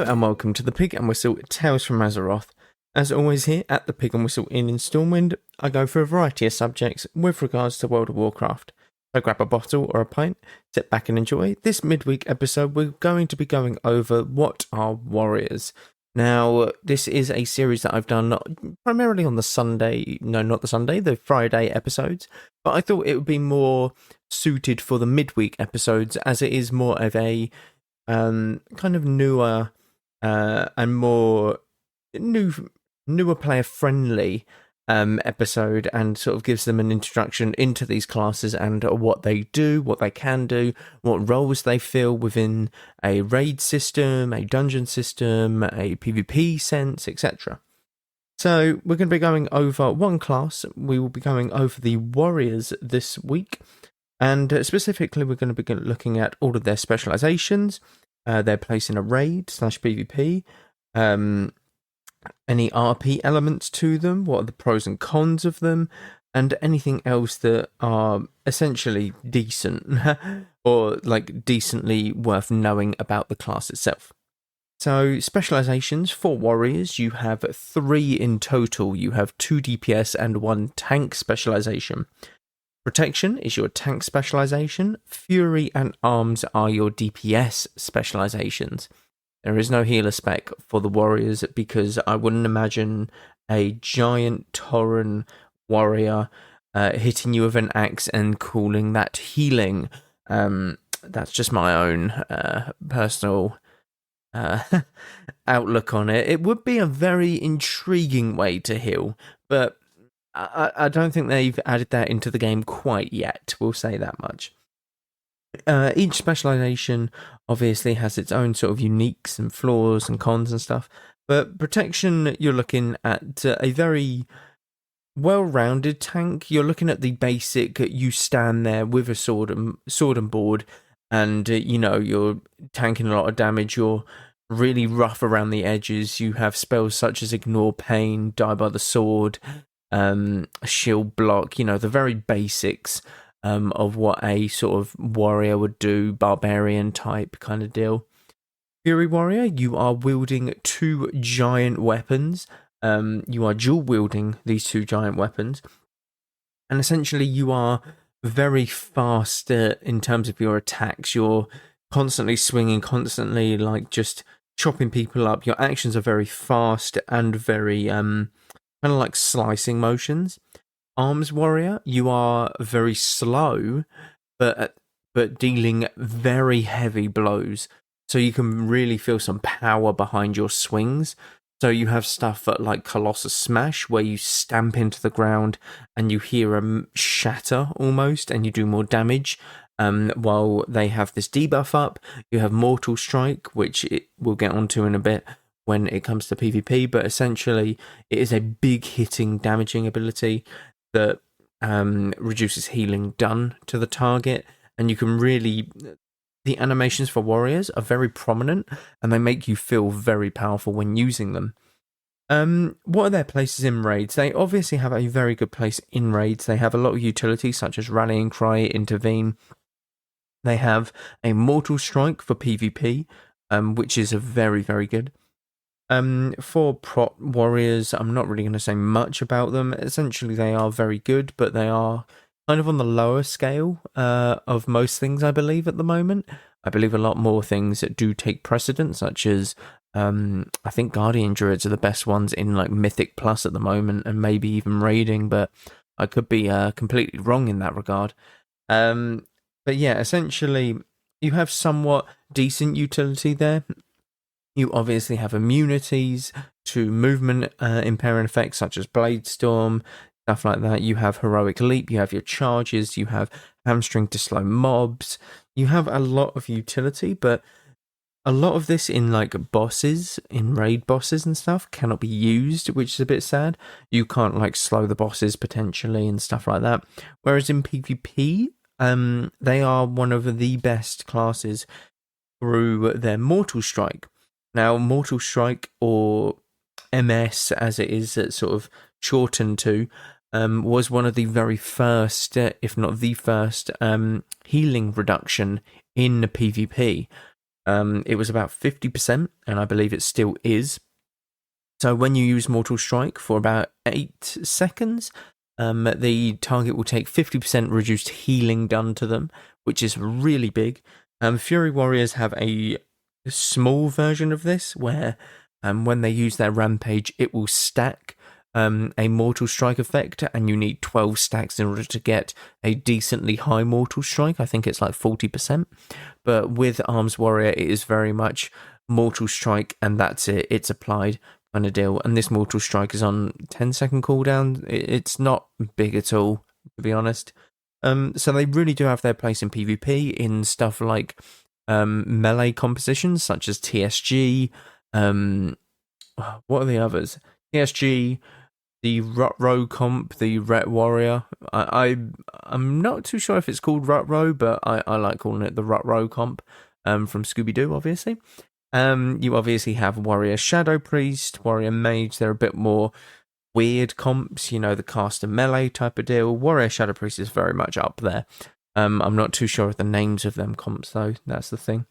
Hello and welcome to the Pig and Whistle Tales from Azeroth. As always here at the Pig and Whistle Inn in Stormwind, I go for a variety of subjects with regards to World of Warcraft. So grab a bottle or a pint, sit back and enjoy. This midweek episode we're going to be going over what are warriors. Now this is a series that I've done primarily on the Friday episodes, but I thought it would be more suited for the midweek episodes as it is more of a kind of newer and more newer player friendly episode, and sort of gives them an introduction into these classes and what they do, what they can do, what roles they fill within a raid system, a dungeon system, a PvP sense, etc. So we're going to be going over one class. We will be going over the warriors this week, and specifically we're going to be looking at all of their specializations, their place in a raid / PvP, any RP elements to them, what are the pros and cons of them, and anything else that are essentially decent or like decently worth knowing about the class itself. So specializations for warriors, you have 3 in total. You have 2 DPS and 1 tank specialization. Protection is your tank specialization. Fury and arms are your DPS specializations. There is no healer spec for the warriors because I wouldn't imagine a giant Tauren warrior hitting you with an axe and calling that healing. That's just my own personal outlook on it. It would be a very intriguing way to heal, but I don't think they've added that into the game quite yet. We'll say that much. Each specialization obviously has its own sort of uniques and flaws and cons and stuff, but protection, you're looking at a very well-rounded tank. You're looking at the basic, you stand there with a sword and board, and you're tanking a lot of damage. You're really rough around the edges. You have spells such as ignore pain, die by the sword, shield block, the very basics of what a sort of warrior would do, barbarian type kind of deal. Fury warrior, you are wielding 2 giant weapons. You are dual wielding these 2 giant weapons, and essentially you are very fast in terms of your attacks. You're constantly swinging, constantly like just chopping people up. Your actions are very fast and very kind of like slicing motions. Arms warrior, you are very slow, but dealing very heavy blows. So you can really feel some power behind your swings. So you have stuff like Colossus Smash, where you stamp into the ground and you hear a shatter almost, and you do more damage. While they have this debuff up, you have Mortal Strike, which we'll get onto in a bit when it comes to PvP, but essentially it is a big hitting damaging ability that reduces healing done to the target, and you can really... The animations for warriors are very prominent, and they make you feel very powerful when using them. What are their places in raids? They obviously have a very good place in raids. They have a lot of utility, such as Rallying Cry, Intervene. They have a Mortal Strike for PvP, which is a very, very good. For prot warriors, I'm not really going to say much about them. Essentially, they are very good, but they are kind of on the lower scale of most things, I believe, at the moment. I believe a lot more things that do take precedence, such as I think Guardian Druids are the best ones in like Mythic Plus at the moment, and maybe even raiding, but I could be completely wrong in that regard. But yeah, essentially, you have somewhat decent utility there. You obviously have immunities to movement impairing effects such as Blade Storm, stuff like that. You have Heroic Leap, you have your charges, you have Hamstring to slow mobs. You have a lot of utility, but a lot of this in like bosses, in raid bosses and stuff, cannot be used, which is a bit sad. You can't like slow the bosses potentially and stuff like that. Whereas in PvP, they are one of the best classes through their Mortal Strike. Now, Mortal Strike, or MS as it is sort of shortened to, was one of the very first, if not the first, healing reduction in PvP. It was about 50%, and I believe it still is. So when you use Mortal Strike for about 8 seconds, the target will take 50% reduced healing done to them, which is really big. Fury Warriors have a small version of this where when they use their rampage, it will stack a Mortal Strike effect, and you need 12 stacks in order to get a decently high Mortal Strike. I think it's like 40%. But with Arms Warrior, it is very much Mortal Strike, and that's it. It's applied kind of deal. And this Mortal Strike is on 10-second cooldown. It's not big at all, to be honest. So they really do have their place in PvP in stuff like melee compositions such as TSG. What are the others? TSG, the Rut-Row comp, the Ret Warrior. I'm not too sure if it's called Rut-Row, but I like calling it the Rut-Row comp from Scooby-Doo, obviously. You obviously have Warrior Shadow Priest, Warrior Mage. They're a bit more weird comps, the caster melee type of deal. Warrior Shadow Priest is very much up there. I'm not too sure of the names of them comps, though. That's the thing.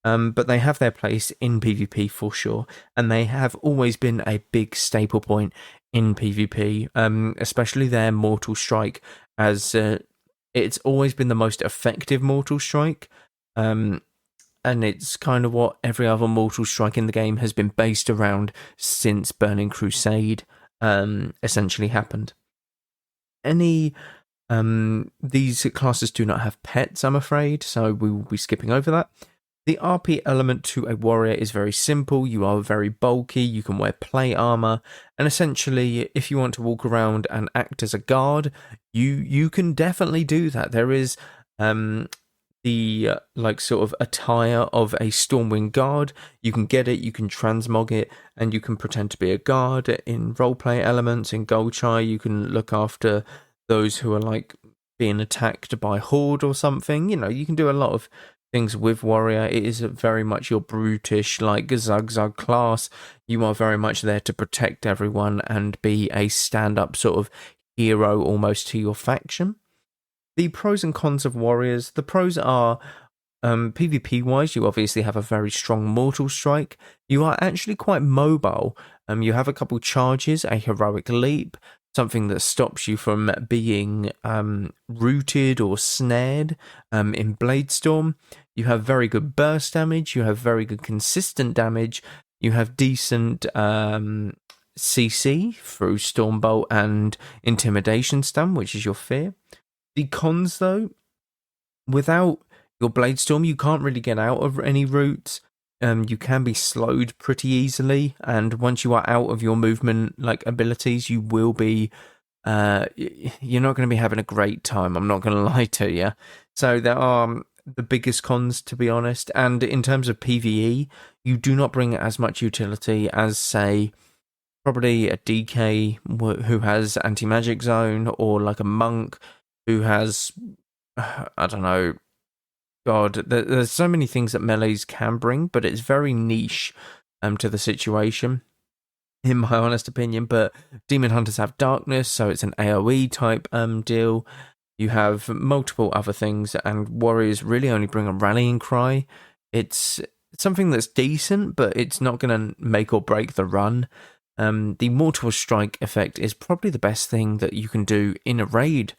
But they have their place in PvP for sure, and they have always been a big staple point in PvP, especially their Mortal Strike, as it's always been the most effective Mortal Strike. And it's kind of what every other Mortal Strike in the game has been based around since Burning Crusade essentially happened. These classes do not have pets, I'm afraid, so we will be skipping over that. The RP element to a warrior is very simple. You are very bulky, you can wear plate armor, and essentially, if you want to walk around and act as a guard, you can definitely do that. There is the sort of attire of a Stormwind guard. You can get it, you can transmog it, and you can pretend to be a guard. In roleplay elements, in Goldshire, you can look after those who are like being attacked by Horde or something. You can do a lot of things with warrior. It is very much your brutish, like Zug class. You are very much there to protect everyone and be a stand-up sort of hero almost to your faction. The pros and cons of warriors. The pros are PvP-wise, you obviously have a very strong Mortal Strike. You are actually quite mobile. You have a couple charges, a heroic leap, something that stops you from being rooted or snared in Bladestorm. You have very good burst damage. You have very good consistent damage. You have decent CC through Stormbolt and Intimidation Stun, which is your fear. The cons, though, without your Bladestorm, you can't really get out of any routes. You can be slowed pretty easily, and once you are out of your movement abilities, you will be you're not going to be having a great time. I'm not going to lie to you. So there are the biggest cons, to be honest. And in terms of PvE, you do not bring as much utility as, say, probably a DK who has anti-magic zone, or like a monk who has, I don't know, God, there's so many things that melees can bring, but it's very niche to the situation, in my honest opinion. But Demon Hunters have Darkness, so it's an AoE type deal. You have multiple other things, and Warriors really only bring a Rallying Cry. It's something that's decent, but it's not going to make or break the run. The Mortal Strike effect is probably the best thing that you can do in a raid.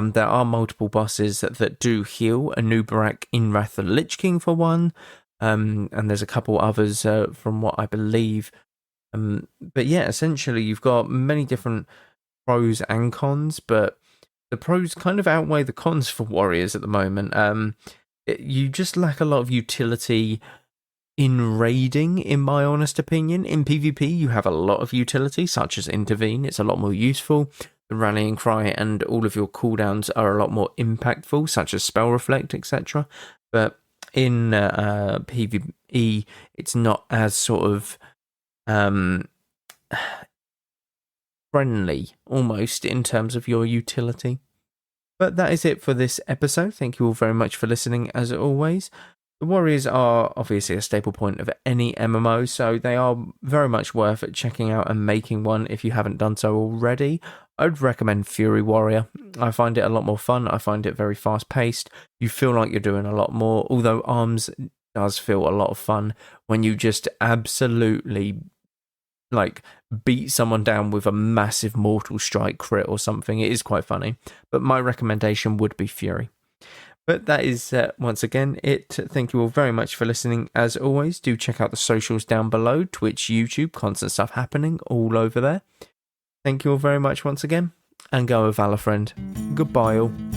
There are multiple bosses that do heal. Anubarak in Wrath of the Lich King for one, and there's a couple others from what I believe. But yeah, essentially you've got many different pros and cons, but the pros kind of outweigh the cons for warriors at the moment. You just lack a lot of utility in raiding, in my honest opinion. In PvP, you have a lot of utility, such as Intervene. It's a lot more useful. The Rallying Cry and all of your cooldowns are a lot more impactful, such as Spell Reflect, etc. But in PvE, it's not as sort of friendly, almost, in terms of your utility. But that is it for this episode. Thank you all very much for listening, as always. The Warriors are obviously a staple point of any MMO, so they are very much worth checking out and making one if you haven't done so already. I'd recommend Fury Warrior. I find it a lot more fun. I find it very fast-paced. You feel like you're doing a lot more, although Arms does feel a lot of fun when you just absolutely like beat someone down with a massive mortal strike crit or something. It is quite funny, but my recommendation would be Fury. But that is once again it. Thank you all very much for listening. As always, do check out the socials down below: Twitch, YouTube, constant stuff happening all over there. Thank you all very much once again, and go with Valor, friend. Goodbye all.